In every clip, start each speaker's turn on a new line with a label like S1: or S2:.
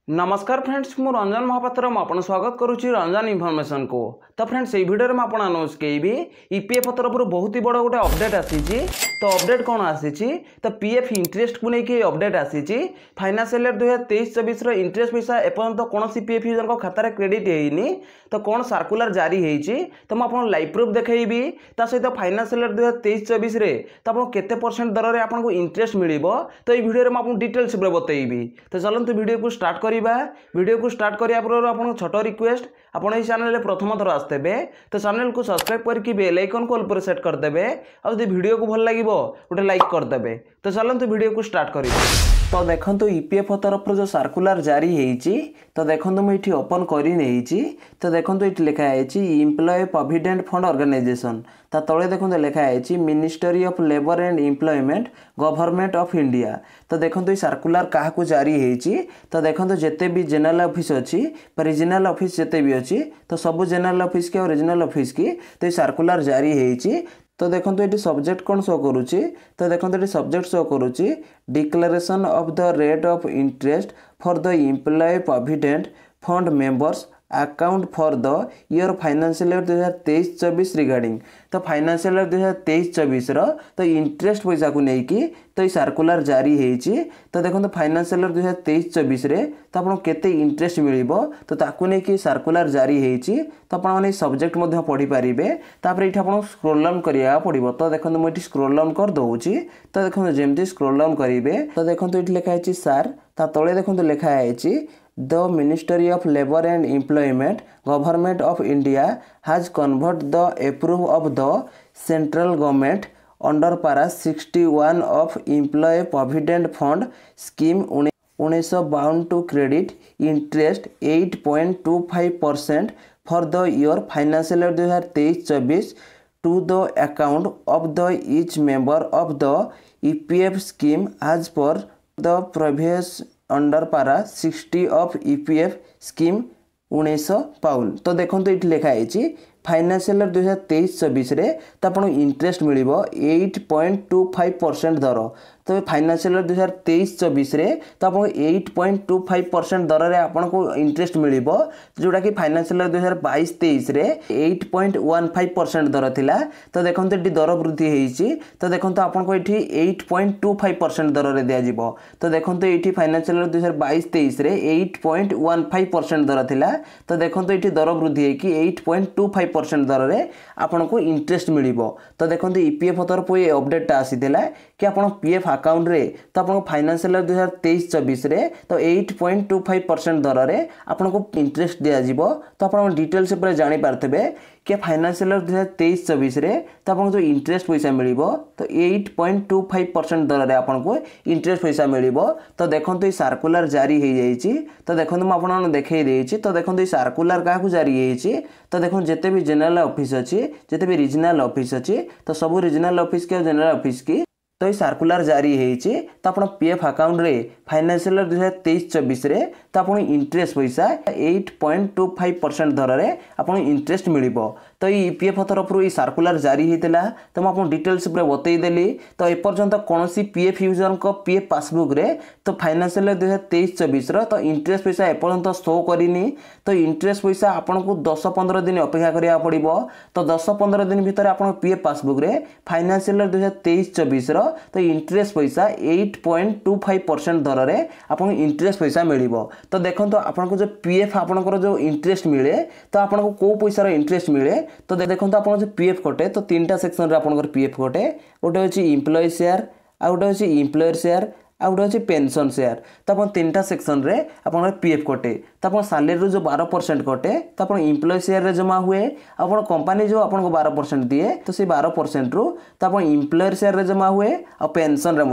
S1: नमस्कार फ्रेंड्स मु रंजन महापात्र आपन स्वागत करुच्ची रंजन इनफॉरमेशन को। तो फ्रेंड्स ये वीडियो में आपन अनाउंस करी ईपीएफ तरफ बहुत ही बड़ गोटे अपडेट आसी। तो अपडेट कौन आसी तो पीएफ इंटरेस्ट को लेकिन अपडेट आसी। फाइनेंशियल ईयर 2023-24 इंटरेस्ट पैसा एपर्यंत कौन पीएफ यूजर खाता क्रेडिट होनी तो कौन सर्कुलर जारी होती तो मुझे लाइव प्रूफ देखी सहित फाइनेंशियल ईयर 2023-24 तो आपको केते परसेंट दर में आपको इंटरेस्ट मिल तो ये वीडियो में आपको डिटेल्स बतईबी। तो चलते वीडियो को स्टार्ट करवा। वीडियो को स्टार्ट करिया पूर्व आपन छोट रिक्वेस्ट आपन इस चैनल प्रथम थर आसते तो चैनल को सब्सक्राइब करके बेल आइकन को ऑल पर सेट करदे और यदि वीडियो को भल लगे गोटे लाइक करदे। तो चलते वीडियो को स्टार्ट करिए। तो देखो ईपीएफ तरफ जो सर्कुलर जारी होती तो देखो मुझे ओपन कर तो देखो ये लिखाई एम्प्लॉय प्रोविडेंट फंड ऑर्गेनाइजेशन ता तले देखो लिखाई ministry of labour and employment government of India. तो देखो ये सर्कुलर क्या जारी होती तो देखो जिते भी जनरल ऑफिस अच्छी रीजनल ऑफिस जिते भी अच्छी तो सब जनरल ऑफिस की और रीजनल ऑफिस की तो ये सर्कुलर जारी होती। तो देखो ये सब्जेक्ट कौन शो करुच्ची तो देखो ये सब्जेक्ट शो करुच्ची declaration of the rate of interest for the employee provident fund members account for the year financial year 2023-24 regarding. तो फाइनेंशियल ईयर 2023-24 तो इंटरेस्ट पैसा को लेकिन तो ये सर्कुलर जारी होती। तो देखो फाइनेंशियल ईयर 2023-24 तो आपको केते इंटरेस्ट मिल तो ताकू नहीं सर्कुलर जारी होती तो आपने सब्जेक्ट पढ़ी पारे। तापर ये आपको स्क्रोल डाउन करा पड़ो। तो देखो मुझे स्क्रोल डाउन कर दूसरी। तो देखो जमी स्क्रोल डाउन करेंगे तो देखो ये लिखाई सार ता तले देखो लिखाई The Ministry of Labor and Employment Government of India has converted the approve of the central government under para 61 of Employee Provident Fund Scheme 1952 to credit interest 8.25% for the year financial year 2023-24 to the account of the each member of the EPF scheme as per the previous under पारा 60 of EPF scheme 1952। तो देखो ये लिखाई financial year 2023-24 तो आपको interest मिल 8.25% दर। तो financial year 2023-24 तो आपको 8.25% दर में आपको इंटरेस्ट मिल जोटा कि फाइनेंशियल ईयर 2022-23 8.15% दर थिला। तो देखो ये दर वृद्धि होती तो देखो आपको ये 8.25% दर में दिज्व। तो देखो ये फाइनेंशियल ईयर 2022-23 8.15% दर थिला। तो देखो ये दर वृद्धि होगी 8.25% दर में आपको इंटरेस्ट मिल। तो देखो ईपीएफ तरफ ये अपडेटा आसीला कि आप पीएफ अकाउंट रे तो आपको फाइनेंशियल ईयर 2023-24 तो 8.25% दर में आपको इंटरेस्ट दिज्व। तो आप डिटेल्स जानी पारे कि फाइनेंशियल ईयर 2023-24 तो आपको जो इंटरेस्ट पैसा मिल तो 8.25% दर में आपको इंटरेस्ट पैसा मिल। तो देखो ये सर्कुलर जारी हो जाइए। तो देखो मुझे देखई देती। तो देखो ये सर्कुलर क्या जारी होती तो देखो जिते भी जनरल ऑफिस अच्छी जिते भी रीजनल ऑफिस अच्छी तो सब रीजनल ऑफिस की और जनरल ऑफिस की तो ये सर्कुलर जारी होती तो आप पीएफ अकाउंट रे फाइनेंशियल ईयर 2023-24 तो आपको इंटरेस्ट पैसा 8.25% दर में आपको इंटरेस्ट मिल। तो ये ईपीएफ तरफ ये सर्कुलर जारी होता तो मुझे डिटेल्स बतईदेली। तो एपर्यंत कौन पीएफ यूजर को पीएफ पासबुक रे तो फाइनेंशियल ईयर 2023-24 तो इंटरेस्ट पैसा एपर्यंत शो करनी। तो इंटरेस्ट पैसा आपको 10-15 दिन अपेक्षा करा पड़ो। तो 10-15 दिन भितर आप पीएफ पासबुक रे फाइनेंशियल ईयर 2023-24 तो इंटरेस्ट पैसा 8.25% दर में आपको इंटरेस्ट पैसा मिल। तो देखो आपको जो पीएफ आपंकर जो इंटरेस्ट मिले तो आपको कौ पैसार इंटरेस्ट मिले तो देखो आप जो पीएफ कटे तो 3टा सेक्शन रे आपंकर पीएफ कटे गोटे हूँ एम्प्लॉय शेयर आ गोटे हूँ एम्प्लॉयर शेयर आ गोटे हूँ पेंशन शेयर। तो आप 3टा सेक्शन रे आपंकर पीएफ कटे तो आप सैलरी जो 12% कटे तो आप एम्प्लॉय शेयर रे जमा हुए आप कंपनी जो आपको 12% दिए तो से 12% रु तो आप एम्प्लॉयर शेयर रे जमा हुए और पेंशन रे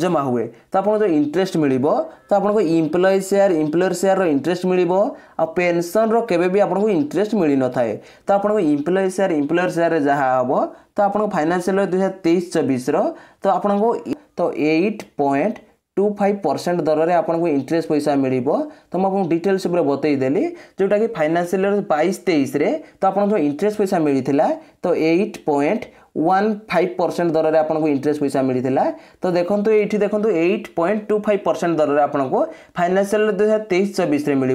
S1: जमा हुए। तो आपको जो इंटरेस्ट मिल तो आपको employee share employer share interest मिल और पेंशन रो केबे भी आपको इंटरेस्ट मिल न थाए। तो आपको एम्प्लॉय शेयर एम्प्लॉयर शेयर जहाँ हम तो आपको फाइनेंशियल ईयर 2023-24 तो आपको तो 8.25% दर में आपको इंटरेस्ट पैसा मिल। तो मुझे डिटेल्स बतईदेली जोटा कि फाइनेंशियल ईयर 22-23 तो आपको जो इंटरेस्ट पैसा मिलता तो 8.15% दर में आपको इंटरेस्ट पैसा मिलता। तो देखो ये देखो 8.25% दर में आपको फाइनेंशियल 2023-24 मिल।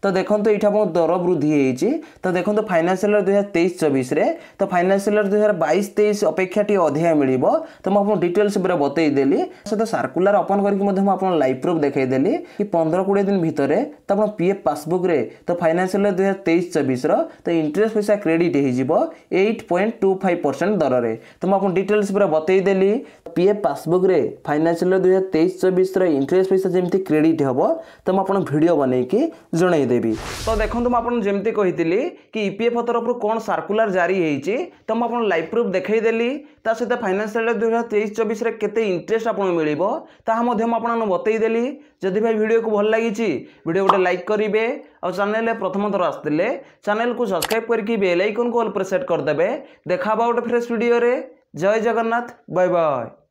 S1: तो देखो ये आपको दर वृद्धि होती। तो देखो फाइनेंशियल 2023-24 तो फाइनेंशियल 2022-23 अपेक्षा टी अधिक मिल। तो मुझे डिटेल्स पूरा बतईदेली सहित सर्कुलर ओपन करके लाइव प्रूफ देखईदेली कि 15-20 दिन भितर तो आप पीएफ पासबुक रे तो फाइनेंशियल 2023-24 तो इंटरेस्ट पैसा क्रेडिट हो 8.25% दर में। तो मुझे डिटेल्स पूरा बतईदेली पीएफ पासबुक रे फाइनेंशियल 2023-24 इंटरेस्ट पैसा जमी क्रेडिट हम तो मुझे वीडियो बनईकी जनईदेवी। तो देखो मुझे जमी कही कि ईपीएफ तरफ कौन सर्कुलर जारी होती तो मुझे लाइव प्रूफ देखईदेली सहित फाइनेंशियल 2023-24 केते इंटरेस्ट आपको मिल आपको बतईदेली। जदि भाई वीडियो को भल लगी वीडियो गोटे लाइक करेंगे और चैनल प्रथम थर आसते चैनल को सब्सक्राइब करके बेल आइकन को ऑल पर सेट करदे। देखा गोटे फ्रेश वीडियो रे। जय जगन्नाथ, बाय बाय।